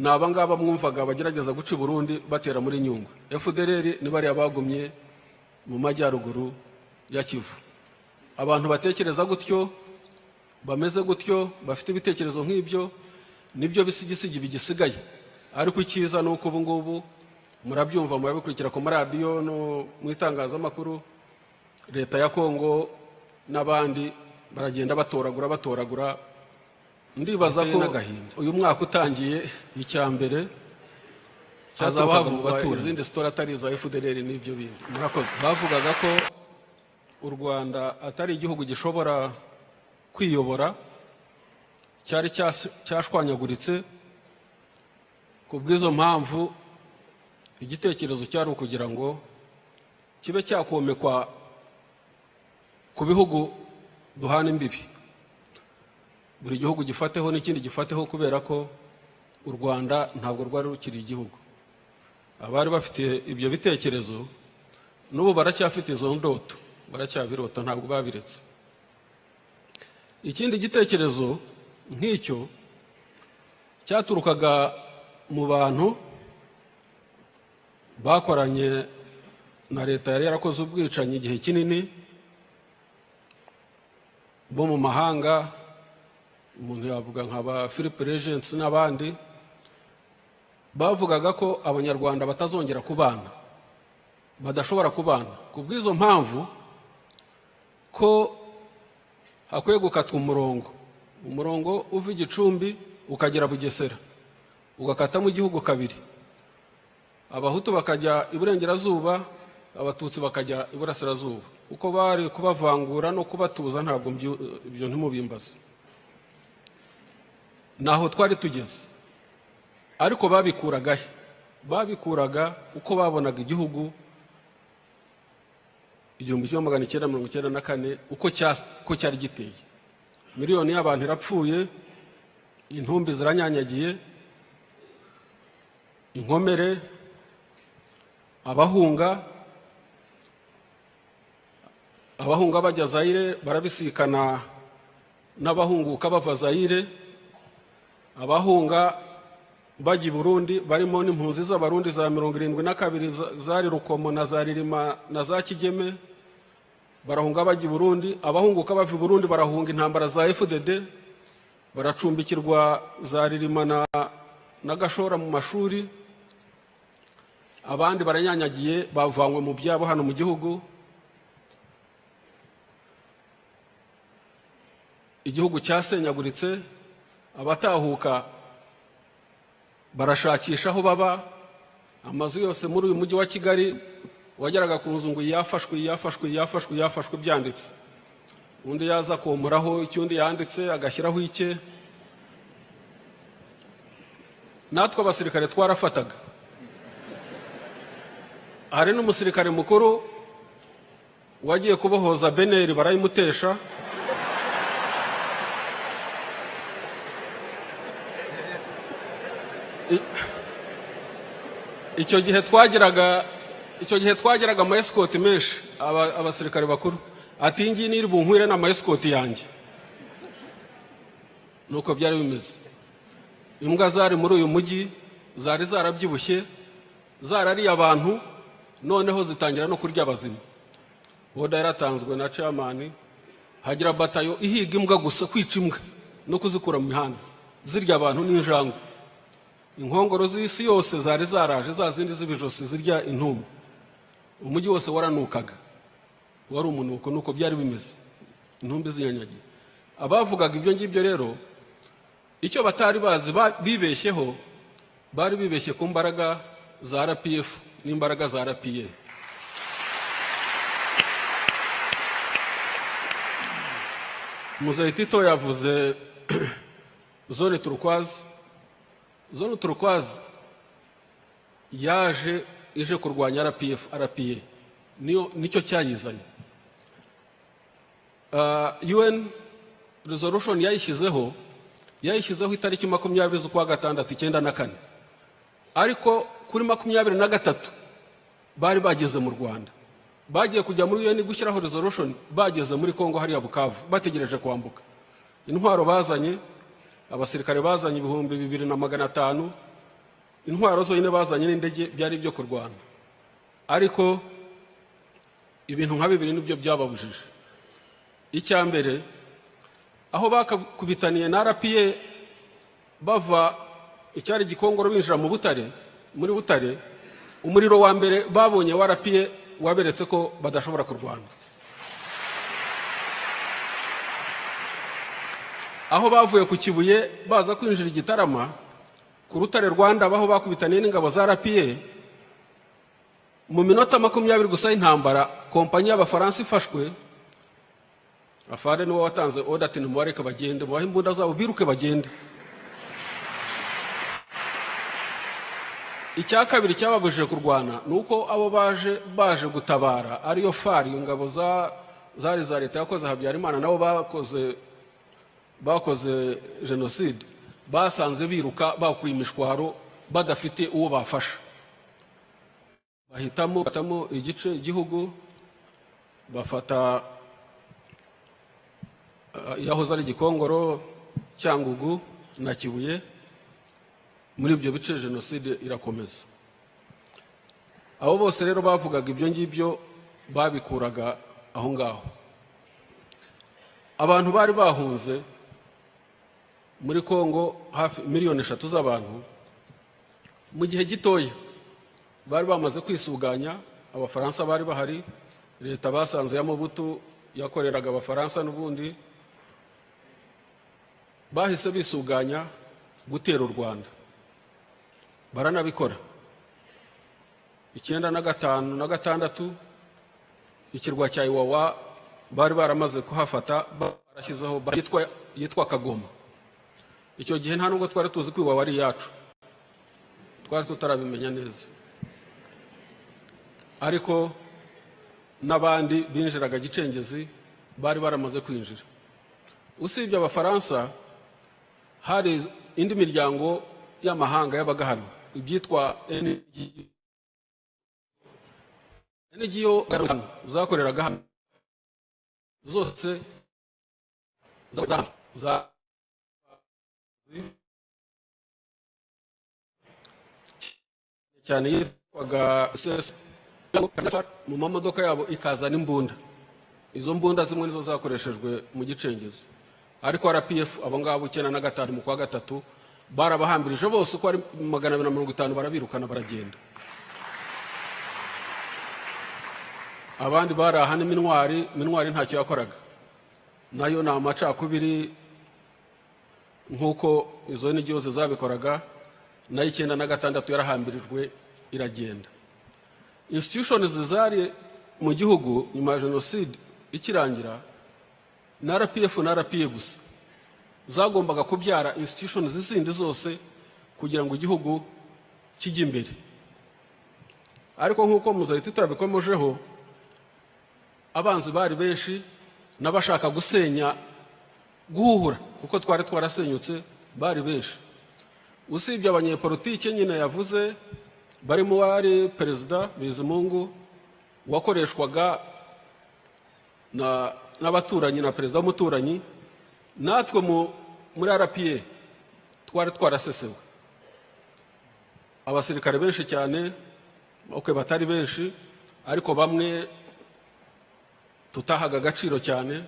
nabangaba mwumvaga bagerageza guca Burundi batera muri Nyungwe. FDLR ni bari abagumye mu majyaruguru ya Kivu. Abantu batekereza gutyo, bameze gutyo, bafite ibitekerezo nk'ibyo, nibyo bisigisigi bigisigaye. Ariko icyiza nuko ubu ngubu murabyumva murabikurikira ku maradiyo no mu itangazamakuru, leta ya Kongo n'abandi baragenda batoragura. Ndibaza ko uyu mwaka utangiye icyambere cyazaba havugwa izindi story atari za FDLR n'ibyo bindi. Murakoze. Bavugaga ko u Rwanda atari igihugu gishobora kwiyobora, cyari cyashwanyaguritse. Ku bw'izo mpamvu igitekerezo cyari ukugira ngo kibe cyakomekwa ku bihugu duhana imbibi, buri gihugu gifateho n'ikindi gifateho, kubera ko u Rwanda ntabwo rwari rukiri igihugu. Abari bafite ibyo bitekerezo n'ubu baracyafite izo ndoto, baracyabirota, ntabwo babiretse. Ikindi gitekerezo nk'icyo cyaturukaga mu bantu bakoranye na leta yari yarakoze ubwicanyi igihe kinini bo mu mahanga, umuntu yavuga nk'aba Philippe Regents n'abandi, bavugaga ko abanyarwanda batazongera kubana, badashobora kubana. Ku bw'izo mpamvu ko hakwiye gukatwa umurongo uva Igicumbi ukagera Bugesera, ugakatamo igihugu kabiri. Abahutu bakajya iburengerazuba, abatutsi bakajya iburasirazuba. Uko bari kubavangura no kubatuza ntabwo ibyo ntimubimbaze. Naho twari tugeze. Ariko babikuragahe? Babikuraga uko babonaga igihugu 1994 uko cyari giteye. Miliyoni y'abantu irapfuye, intumbi ziranyanyagiye, inkomere, abahunga bajya Zaire barabisikana n'abahunguka bava Zaire, abahunga bajya Burundi barimo n'impunzi z'abarundi za 72 zari Rukomo na za Ririma na za Kigeme, barahunga bajya Burundi. Abahunguka bava Burundi barahunga intambara za FDD, baracumbikirwa za Ririma na Gashora mu mashuri. Abandi baranyanyagiye bavanywe mu byabo hano mu gihugu. Igihugu cyasenyaguritse, abatahuka barashakisha aho baba. Amazu yose muri uyu mujyi wa Kigali wageraga ku nzu ngo yafashwe byanditse. Undi yaza komuraho icyundi yanditse agashyiraho icye. Natwe abasirikare twarafataga. Hari n'umusirikare mukuru wagiye kubohoza Beneri barayimutesha. Icyo gihe twagiraga ama escort menshi, abasirikare bakuru. Ati ngi niri bunkwire na ama escort yanjye. Nuko byari bimeze. Imbwa zari muri uyu mujyi zari zarabyibushye, zarariye abantu, noneho zitangira no kurya abazima. Oda yaratanzwe na chairman, hagira batayo ihiga imbwa gusa, kwica imbwa no kuzikura mu mihanda, zirya abantu n'injangwe. Inkongoro z'isi yose zari zaraje, za zindi z'ibijosi zirya intumbi. Umujyi wose waranukaga, wari umunuko. Nuko byari bimeze, intumbi zinyanyagiye. Abavugaga ibyo ngibyo rero, icyo batari bazi bibeshyeho, bari bibeshye ku mbaraga za RPF n'imbaraga za RPA. Muzehe Tito yavuze zone turquoise. Zone turquoise ije kurwanya RPA, nicyo cyayizanye. UN resolution yayishyizeho itariki 20 z'ukwa gatandatu 1994. Ariko kuri 23 bari bageze mu Rwanda, bagiye kujya muri UN gushyiraho resolution, bageze muri Kongo hariya Bukavu bategereje kwambuka. Intwaro bazanye, abasirikare bazanye 2500, intwaro zonyine bazanye n'indege byari byo kurwana, ariko ibintu nka bibiri nibyo byababujije. Icya mbere, aho bakubitaniye na RPA bava icyari Gikongoro binjira mu Butare, muri Butare, umuriro wa mbere babonye wa RPA waberetse ko badashobora kurwana. Aho bavuye ku Kibuye baza kwinjira Igitarama ku Rutare Rwanda, baho bakubitaniye n'ingabo za RPA, mu minota 20 gusa y'intambara kompanyi y'Abafaransa ifashwe. Afare niwe watanze order ati ntimubareke bagende, mubahe imbunda zabo biruke bagende. Icya kabiri cyababujije kurwana nuko abo baje gutabara ariyo FARI, ingabo zari za leta yakoze Habyarimana, nabo bakoze genocide, basanze biruka bakuye imishwaro badafite uwo bafasha. Bahitamo igice igihugu, bafata yahoze ari Gikongoro, Cyangugu na Kibuye. Muri ibyo bice genocide irakomeza. Abo bose rero bavugaga ibyo ngibyo babikuraga aho ngaho. Abantu bari bahunze muri Kongo hafi 3 miliyoni z'abantu, mu gihe gitoya bari bamaze kwisuganya. Abafaransa bari bahari, leta basanze ya Mobutu yakoreraga Abafaransa, n'ubundi bahise bisuganya gutera u Rwanda. Baranabikora. 1995 na 1996 ikirwa cya Iwawa bari baramaze kuhafata, barashyizeho yitwa Kagoma. Icyo gihe nta nubwo twari tuzi ko Iwawa ari yacu, twari tutarabimenya neza, ariko n'abandi binjiraga Gicengezi bari baramaze kwinjira. Usibye Abafaransa, hari indi miryango y'amahanga yabaga hano, ibyitwa NGO zakoreraga hano, zose cyane yitwaga mu mamodoka yabo ikazana imbunda. Izo mbunda zimwe nizo zakoreshejwe mu Gicengezi, ariko RPF abo ngabo 1995 mu kwa gatatu barabahambirije bose uko ari 250 barabirukana baragenda. Abandi barahana Minwari ntacyo yakoraga, nayo na amacakubiri nkuko izo ni byose zabikoraga. Nayo 1996 yarahambirijwe iragenda. Institutions zari mu gihugu nyuma ya genocide ikirangira, na RPF na RPA gusa zagombaga kubyara institutions zindi zose kugira ngo igihugu kijye imbere. Ariko nkuko muzahita turabikomojeho, abanzi bari benshi n'abashaka gusenya guhura, kuko twari twarasenyutse bari benshi. Usibye abanyepolitike nyine yavuze, barimo wari Perezida Bizimungu wakoreshwaga n'abaturanyi na Perezida w'umuturanyi, natwe muri RPA twari twarasesewe. Abasirikare benshi cyane, batari benshi, ariko bamwe tutahaga agaciro cyane,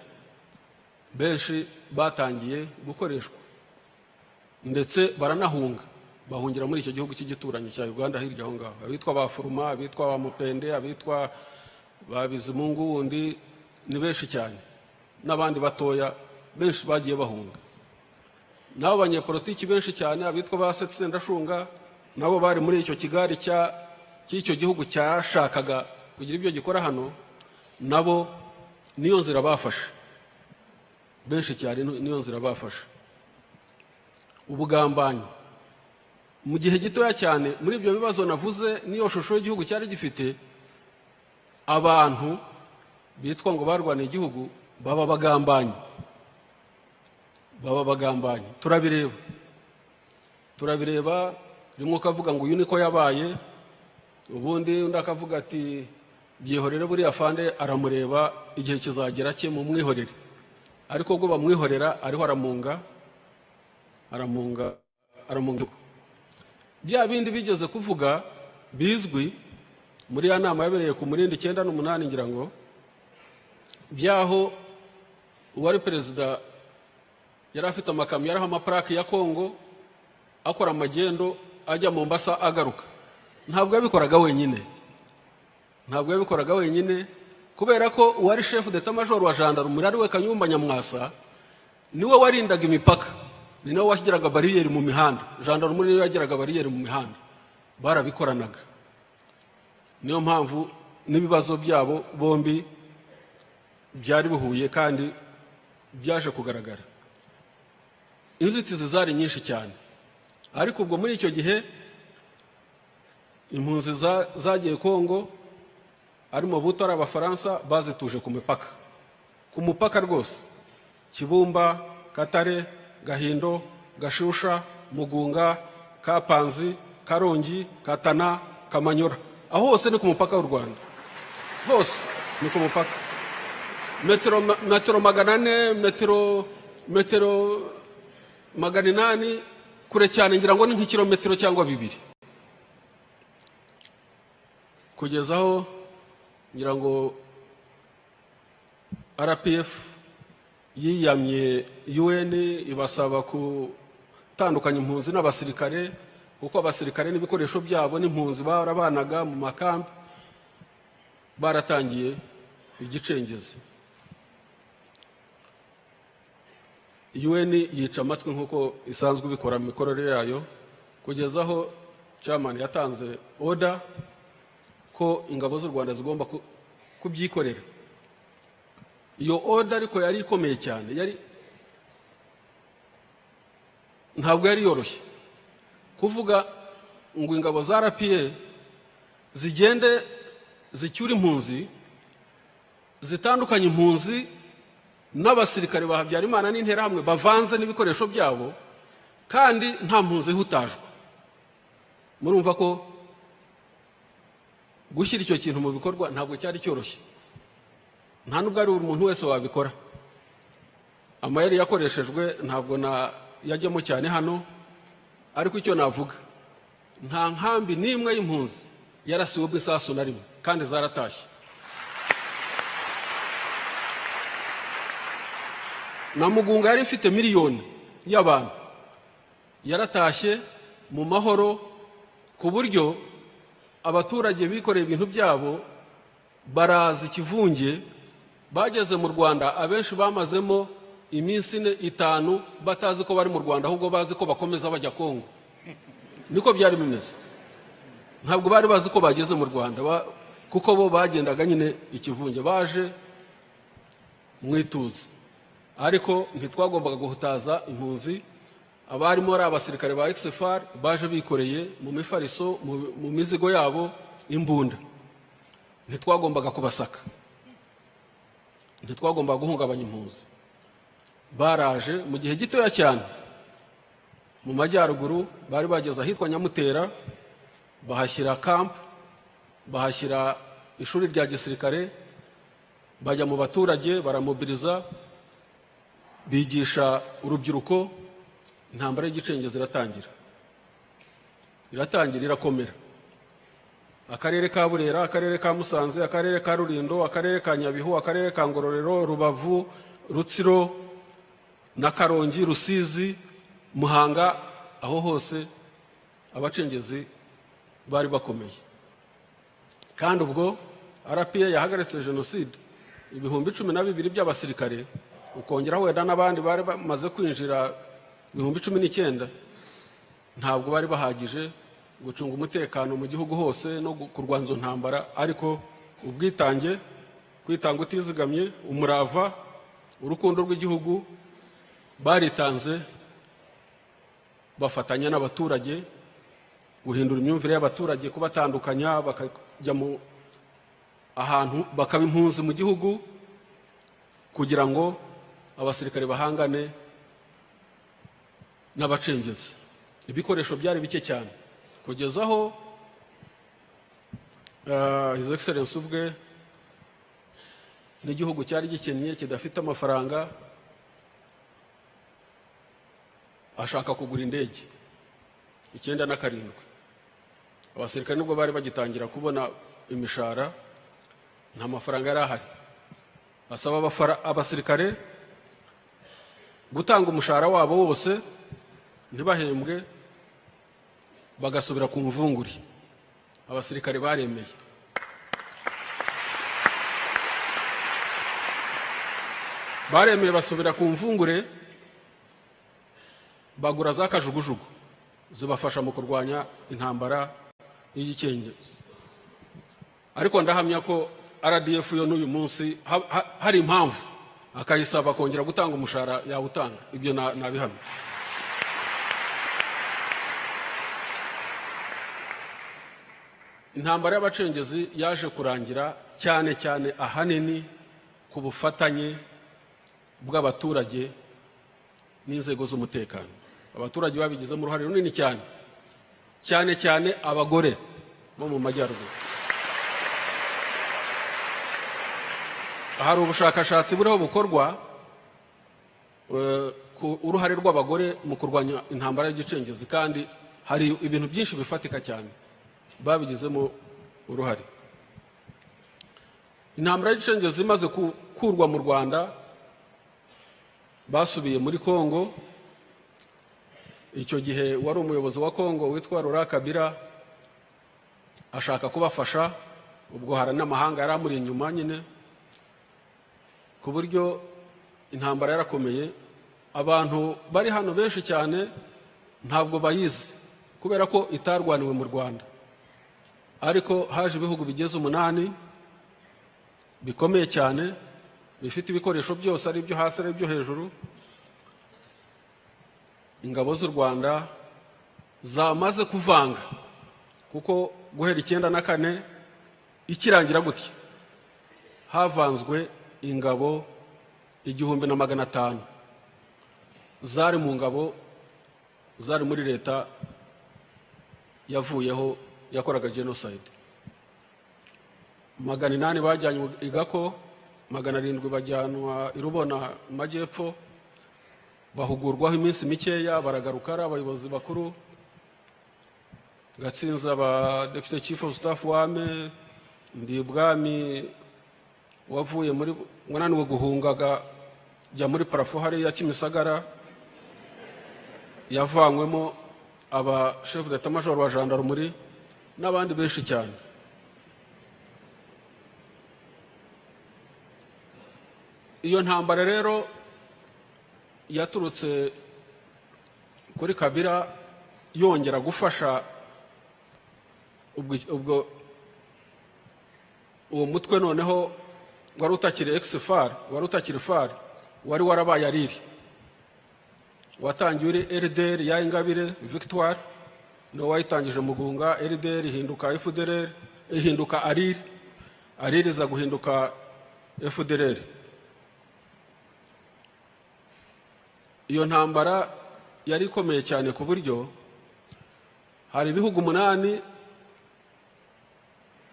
benshi batangiye gukoreshwa ndetse baranahunga, bahungira muri icyo gihugu cy'igituranyi cya Uganda hirya aho ngaho. Abitwa ba Furuma, abitwa ba Mupende, abitwa ba Bizimungu wundi, ni benshi cyane, n'abandi batoya benshi bagiye bahunga. Nabo banyepolitiki benshi cyane, abitwa ba Setsendashunga, nabo bari muri icyo kigari cy'icyo gihugu cyashakaga kugira ibyo gikora hano, nabo niyo nzira bafashe, benshi cyane niyo nzira bafashe. Ubugambanyi mu gihe gitoya cyane, muri ibyo bibazo navuze, niyo shusho y'igihugu cyari gifite, abantu bitwa ngo barwaniye igihugu baba bagambanyi. Turabireba rimwe ukavuga ngo uyu niko yabaye, ubundi undi akavuga ati byihorere, buriya fande aramureba, igihe kizagera cye mu mwihorere. Ariko ubwo bamwihorera ariho aramunga. bya bindi bigeze kuvuga bizwi muri ya nama yabereye ku Murindi 98 ngira ngo byaho uwari perezida yari afite amakamyo yaraho amaplaki ya Kongo akora amagendo ajya mu Mombasa agaruka. Ntabwo yabikoraga wenyine kubera ko uwari chef d'état major wa gendarmerie ari we Kanyumba Nyamwasa niwe warindaga imipaka, ni nawe washyiraga bariyeri mu mihanda. Gendarmerie niwe yagiraga bariyeri mu mihanda, barabikoranaga. Niyo mpamvu n'ibibazo byabo bombi byari bihuye kandi byaje kugaragara. Inzitizi zari nyinshi cyane, ariko ubwo muri icyo gihe impunzi zagiye Kongo arimo butora abafaransa bazituje ku mupaka rwose, Kibumba, Katare, Gahindo, Gashusha, Mugunga, Kapanzi, Karongi, Katana, Kamanyora, aho hose ni ku mupaka w'u Rwanda, hose ni ku mupaka. Metero 400, metero 800 kure cyane, ngira ngo ni nk'ikilometero cyangwa 2 kugeza aho ngira ngo RPF yiyamye UN ibasaba gutandukanya impunzi n'abasirikare, kuko abasirikare n'ibikoresho byabo n'impunzi barabanaga mu makambi. Baratangiye igicengezi, UN yica amatwi nk'uko isanzwe bikora mu mikorere yayo, kugeza aho chairman yatanze order ko ingabo z'u Rwanda zigomba kubyikorera. Iyo order ariko yari ikomeye cyane, ntabwo yari yoroshye kuvuga ngo ingabo za RPA zigende zicyura impunzi, zitandukanye impunzi n'abasirikare ba Habyarimana n'interahamwe bavanze n'ibikoresho byabo, kandi nta mpunzi ihutajwe. Murumva ko gushyira icyo kintu mu bikorwa ntabwo cyari cyoroshye, nta nubwo ari umuntu wese wabikora. Amayeri yakoreshejwe ntabwo yajyamo cyane hano, ariko icyo navuga, nta nkambi n'imwe y'impunzi yarasiwe bw'isasu na rimwe, kandi zaratashye. Na Mugunga yari ifite miliyoni y'abantu, yaratashye mu mahoro, ku buryo abaturage bikoreye ibintu byabo baraza ikivunge. Bageze mu Rwanda abenshi bamazemo iminsi 5 batazi ko bari mu Rwanda, ahubwo bazi ko bakomeza bajya Kongo. Niko byari bimeze, ntabwo bari bazi ko bageze mu Rwanda, kuko bo bagendaga nyine ikivunge, baje mwituze. Ariko ntitwagombaga guhutaza impunzi. Abarimo ari abasirikare ba XFR baje bikoreye mu mifariso, mu mizigo yabo imbunda. Ntitwagombaga kubasaka, ntitwagombaga guhungabanya impunzi. Baraje mu gihe gitoya cyane mu majyaruguru, bari bageze ahitwa Nyamutera, bahashyira camp, bahashyira ishuri rya gisirikare, bajya mu baturage baramobiliza, bigisha urubyiruko. Intambara y'igicengezi iratangira irakomera. Akarere ka Burera, akarere ka Musanze, akarere ka Rulindo, akarere ka Nyabihu, akarere ka Ngororero, Rubavu, Rutsiro na Karongi, Rusizi, Muhanga, aho hose abacengezi bari bakomeye. Kandi ubwo RPA yahagaritse jenoside 12,000 by'abasirikare, ukongeraho wenda n'abandi bari bamaze kwinjira 19,000, ntabwo bari bahagije gucunga umutekano mu gihugu hose no kurwanya izo ntambara. Ariko ubwitange, kwitanga utizigamye, umurava, urukundo rw'igihugu, baritanze bafatanya n'abaturage guhindura imyumvire y'abaturage, kubatandukanya, bakajya mu ahantu bakaba impunzi mu gihugu, kugira ngo abasirikare bahangane n'abacengezi. Ibikoresho byari bike cyane, kugeza aho His Excellency ubwe n'igihugu cyari gikennye kidafite amafaranga, ashaka kugura indege 97. abasirikare nubwo bari bagitangira kubona imishara nta mafaranga yari ahari, asaba abasirikare gutanga umushahara wabo wose ntibahembwe bagasubira ku mvunguri. Abasirikare baremeye, basubira ku mvungure, bagura za kajugujugu zibafasha mu kurwanya intambara y'igikengezi. Ariko ndahamya ko RDF yo n'uyu munsi hari impamvu akayisaba kongera gutanga umushahara yawutanga, ibyo nabihamya. Intambara y'abacengezi yaje kurangira cyane cyane ahanini ku bufatanye bw'abaturage n'inzego z'umutekano. Abaturage babigizemo uruhare runini cyane, cyane cyane abagore bo mu majyaruguru. Hari ubushakashatsi buriho bukorwa ku uruhare rw'abagore mu kurwanya intambara y'igicengezi, kandi hari ibintu byinshi bifatika cyane babigizemo uruhare. Intambara y'igicengezi imaze kurwa mu Rwanda, basubiye muri Kongo. Icyo gihe wari umuyobozi wa Kongo witwa Raba ashaka kubafasha, ubwo hari n'amahanga yari amuri inyuma nyine, ku buryo intambara yarakomeye. Abantu bari hano benshi cyane ntabwo bayizi kubera ko itarwaniwe mu Rwanda, ariko haje ibihugu bigeze 8 bikomeye cyane bifite ibikoresho byose, ari byo hasi ari byo hejuru. Ingabo z'u Rwanda zamaze kuvanga, kuko guhera 94 ikirangira gutya havanzwe ingabo 1500 zari mu ngabo zari muri leta yavuyeho yakoraga genocide. 800 bajyanywe igako, 700 bajyanwa irubona majyepfo, bahugurwaho iminsi mikeya baragaruka. Ari abayobozi bakuru, Gatsinza aba deputy chief of staff wame, Ndibwami wavuye muri mwananiwe guhungaga jya muri parafo hari ya Kimisagara, yavanywemo aba chef d'état major wa gendarmerie n'abandi benshi cyane. Iyo ntambara rero yaturutse kuri Kabila yongera gufasha ubwo uwo mutwe noneho wari utakiri ex-FAR, wari utakiri FAR, wari warabaye ariri, watangiye uri RDR ya Ingabire Victoire, no wayitangije Mugunga. RDR ihinduka FDLR, ihinduka ariri za guhinduka FDLR. Iyo ntambara yari ikomeye cyane ku buryo hari ibihugu 8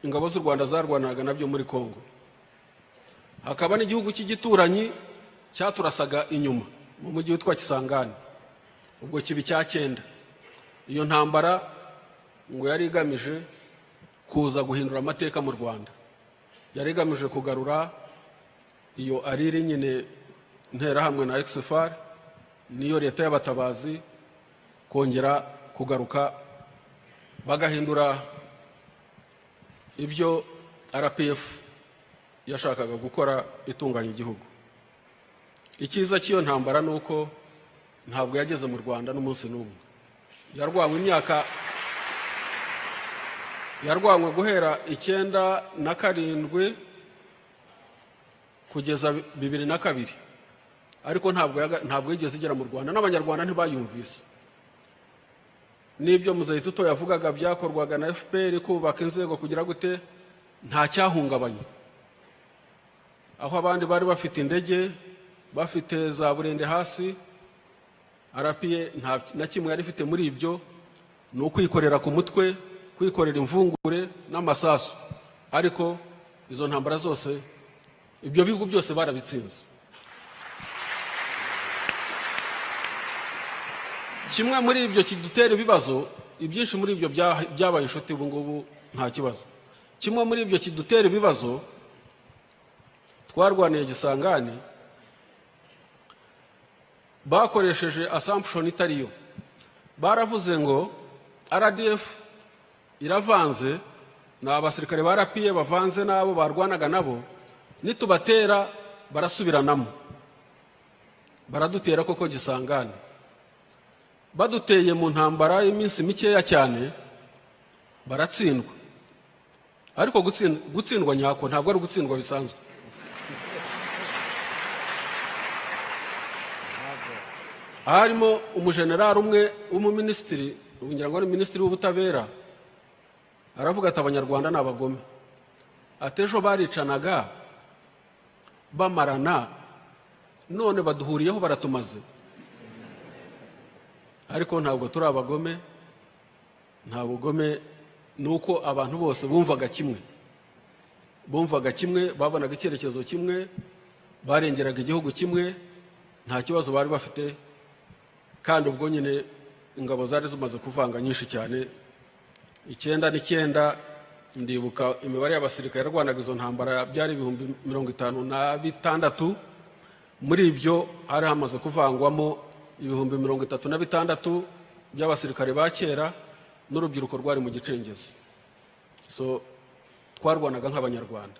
ingabo z'u Rwanda zarwanaga nabyo muri Kongo. Hakaba n'igihugu cy'igituranyi cyaturasaga inyuma mu mujyi witwa Kisangani, ubwo kibi cya 9. Iyo ntambara ngo yari igamije kuza guhindura amateka mu Rwanda, yari igamije kugarura iyo ariri nyine ntera hamwe na ex-FAR niyo leta y'abatabazi, kongera kugaruka bagahindura ibyo RPF yashakaga gukora itunganya igihugu. Ikiza cy'iyo ntambara nuko ntabwo yageze mu Rwanda n'umunsi n'umwe. Yarwanywe guhera 1997 kugeza 2002, ariko ntabwo yigeze igera mu Rwanda, n'abanyarwanda ntibayumvise. Nibyo Muzehe Tuto yavugaga byakorwaga na FPR kubaka inzego kugira gute, nta cyahungabanye. Aho abandi bari bafite indege, bafite za burende hasi, RPA nta na kimwe yari ifite muri ibyo, no kwikorera ku mutwe, kwikorera imvungure n'amasasu. Ariko izo ntambara zose ibyo bihugu byose barabitsinze. Kimwe muri ibyo kidutera ibibazo ibyinshi muri ibyo byabaye inshuti ubu ngubu nta kibazo. Kimwe muri ibyo kidutera ibibazo, twarwaniye Gisangani, bakoresheje assumption itariyo. Baravuze ngo RDF iravanze, na abasirikare barapiye bavanze nabo barwanaga nabo, nitubatera barasubiranamo. Baradutera koko Gisangani. Baduteye mu ntambara y'iminsi mikeya cyane, baratsindwa. Ariko gutsindwa nyako ntabwo ari gutsindwa bisanzwe. Harimo umujenerali umwe w'umuminisitiri, ngira ngo ari minisitiri w'ubutabera, aravuga ati abanyarwanda n'abagome. Atejo baricanaga bamarana, none baduhuriyeho baratumaze. Ariko ntabwo turi abagome, nta bugome, nuko abantu bose bumvaga kimwe, babonaga icyerekezo kimwe, barengeraga igihugu kimwe, nta kibazo bari bafite. Kandi ubwo nyine ingabo zari zimaze kuvanga nyinshi cyane. 9 ndibuka imibare y'abasirikare yarwanaga izo ntambara byari 56,000. Muri ibyo hari hamaze kuvangwamo 36,000 by'abasirikare ba kera n'urubyiruko rwari mu gicengezi. So twarwanaga nk'abanyarwanda,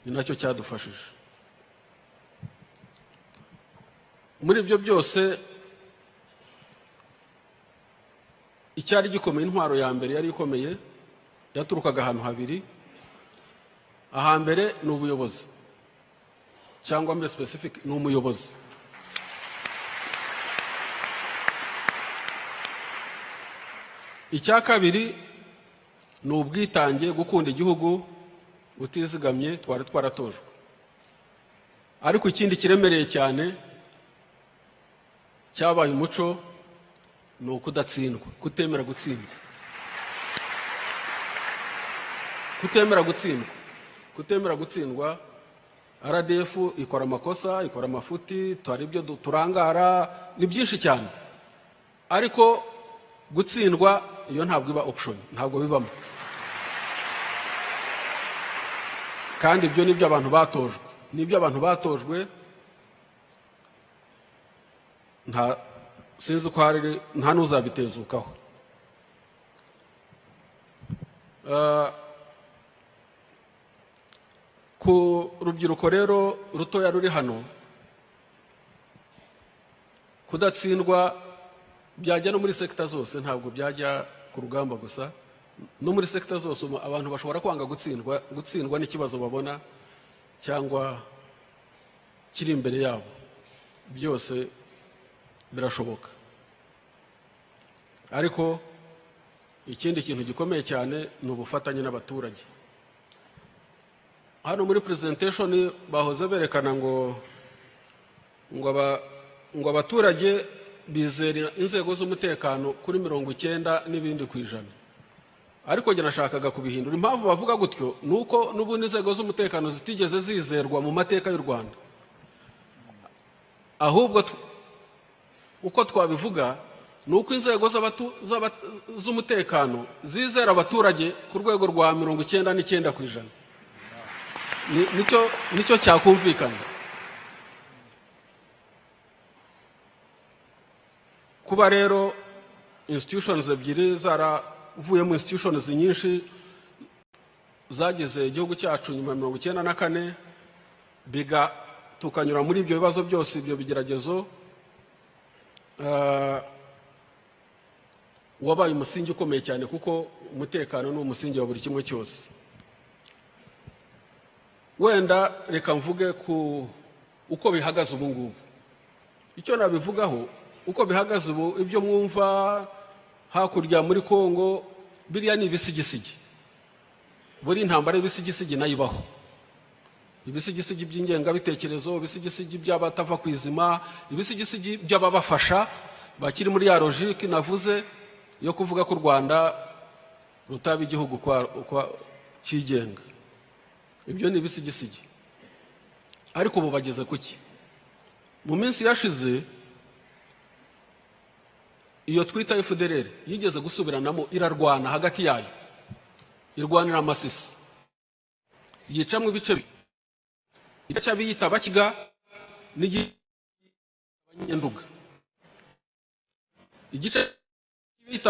ni nacyo cyadufashije. Muri ibyo byose icyari gikomeye, intwaro ya mbere yari ikomeye, yaturukaga ahantu habiri. Ahambere ni ubuyobozi, cyangwa muri specific ni umuyobozi. Icya kabiri ni ubwitange, gukunda igihugu utizigamye twari twaratojwe. Ariko ikindi kiremereye cyane cyabaye umuco ni ukudatsindwa, kutemera gutsindwa. RDF ikora amakosa, ikora amafuti, twari ibyo turangara, ni byinshi cyane. Ariko gutsindwa iyo ntabwo iba option, ntabwo bibamo. Kandi ibyo nibyo abantu batojwe, nta sinzi ko hari nta n'uzabitezukaho. Ku rubyiruko rero rutoya ruri hano, kudatsindwa byajya no muri sekta zose, ntabwo byajya ku rugamba gusa. No muri sekta zose abantu bashobora kwanga gutsindwa n'ikibazo babona cyangwa kiri imbere yabo, byose birashoboka. Ariko ikindi kintu gikomeye cyane ni ubufatanye n'abaturage. Hano muri presentation bahoze berekana ngo abaturage bizera inzego z'umutekano kuri 90 n'ibindi kwijana. Ariko njye nashakaga kubihindura. Impamvu bavuga gutyo nuko n'ubundi inzego z'umutekano zitigeze zizerwa mu mateka y'u Rwanda. Ahubwo uko twabivuga nuko inzego z'umutekano zizera abaturage ku rwego rwa 99%. Nicyo cyakumvikana. Kuba rero institutions ebyiri zaravuye mu institutions nyinshi zagize igihugu cyacu nyuma 1994, biga tukanyura muri ibyo bibazo byose, ibyo bigeragezo, wabaye umusingi ukomeye cyane, kuko umutekano ni umusingi wa buri kimwe cyose. Wenda reka mvuge ku uko bihagaze ubu ngubu. Icyo nabivugaho uko bihagaze ubu, ibyo mwumva hakurya muri Kongo biriya ni ibisigisigi. Buri intambara y'ibisigisigi nayibaho. Ibisigisigi by'ingengabitekerezo, ibisigisigi by'abatava kwizima, ibisigisigi by'ababafasha bakiri muri ya logique navuze yo kuvuga ko Rwanda rutaba igihugu kwa kigenga. Ibyo ni ibisigisigi. Ariko ubu bageze kuki? Mu minsi yashize iyo twita FDLR yigeze gusubiranamo irarwana hagati yayo, irwanira Masisi, yicamwe ibice igice biyita Bakiga n'Abanyenduga, igice biyita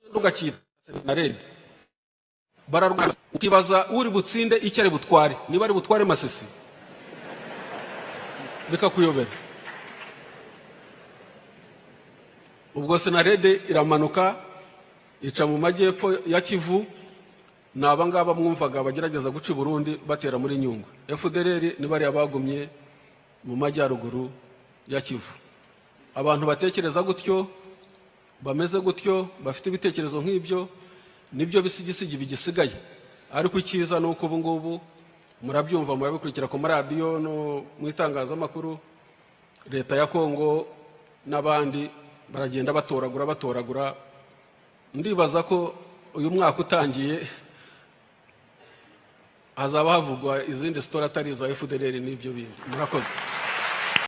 Abanyenduga cyita Senarede, bararwana. Ukibaza uri butsinde icyo ari butware, niba ari butware Masisi bikakuyobera. Ubwo Senarede iramanuka ica mu majyepfo ya Kivu, naba ngaba mwumvaga bagerageza guca Burundi batera muri Nyungwe. FDLR ni bari abagumye mu majyaruguru ya Kivu. Abantu batekereza gutyo, bameze gutyo, bafite ibitekerezo nk'ibyo, nibyo bisigisigi bigisigaye. Ariko icyiza nuko ubu ngubu murabyumva, murabikurikira ku maradiyo no mu itangazamakuru, leta ya Kongo n'abandi baragenda batoragura. Ndibaza ko uyu mwaka utangiye hazaba havugwa izindi story atari za FDLR n'ibyo bindi. Murakoze.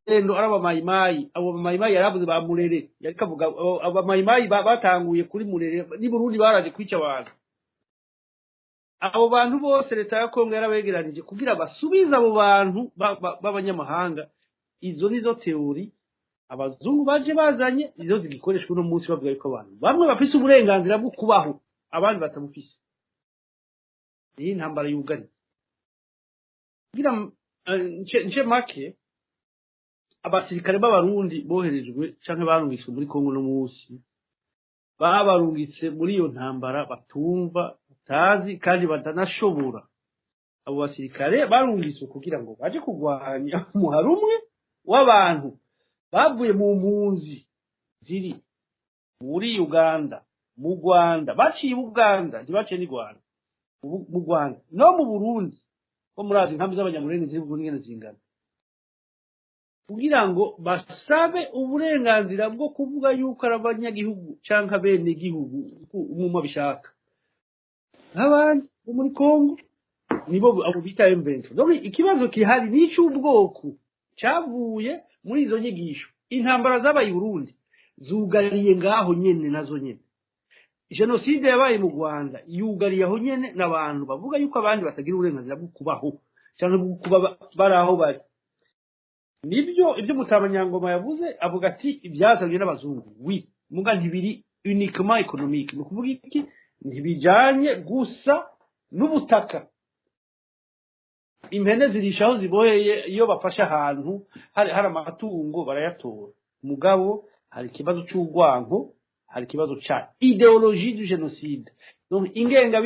Endo araba mayimayi, abo mayimayi yaravuze ba Murere, yarikavuga aba mayimayi batanguye kuri Murere ni Burundi baraje kwica abantu. Abo bantu bose leta ya Kongo yarabegeranije kugira basubiza abo bantu b'abanyamahanga. Izo nizo teori abazungu baje bazanye, izo zigikoreshwa no munsi bavuga yuko abantu bamwe bafise uburenganzira bwo kubaho, abandi batamufise. Iyi ntambara yugari kugira nce make abasirikare b'abarundi boherejwe canke barungitswe muri Kongo no munsi, babarungitse muri iyo ntambara batumva, batazi kandi batanashobora. Abo basirikare barungitswe kugira ngo baje kugwanya umuhari umwe w'abantu bavuye mu mpunzi ziri muri Uganda, mu Rwanda, baciye Uganda ntibaciye ni Rwanda, mu Rwanda no mu Burundi, ko murazi inkambi z'abanyamurenge ziri Burundi ngene zingana, kugira ngo basabe uburenganzira bwo kuvuga yuko ari abanyagihugu canke bene gihugu umwe bishaka. Abandi bo muri Kongo nibo abo bita M23. Donc ikibazo kihari ni cy'ubwoko cyavuye muri izo nyigisho. Intambara z'abaye i Burundi zugariye ngaho nyene nazo nyene. Genocide yabaye mu Rwanda yugariye aho nyene n'abantu bavuga yuko abandi batagira uburenganzira bwo kubaho cyane bwo kuba baraho bari. Nibyo ibyo Mutabanyangoma yavuze, avuga ati ibyazanye n'abazungu. Oui, muga ntibiri uniquement économique. No kuvuga iki ntibijanye gusa n'ubutaka. Impene zirishaho ziboheye iyo bafasha ahantu hari amatungo barayatora. Mugabo hari ikibazo cy'urwanko, hari ikibazo cha idéologie du génocide. Donc ingenga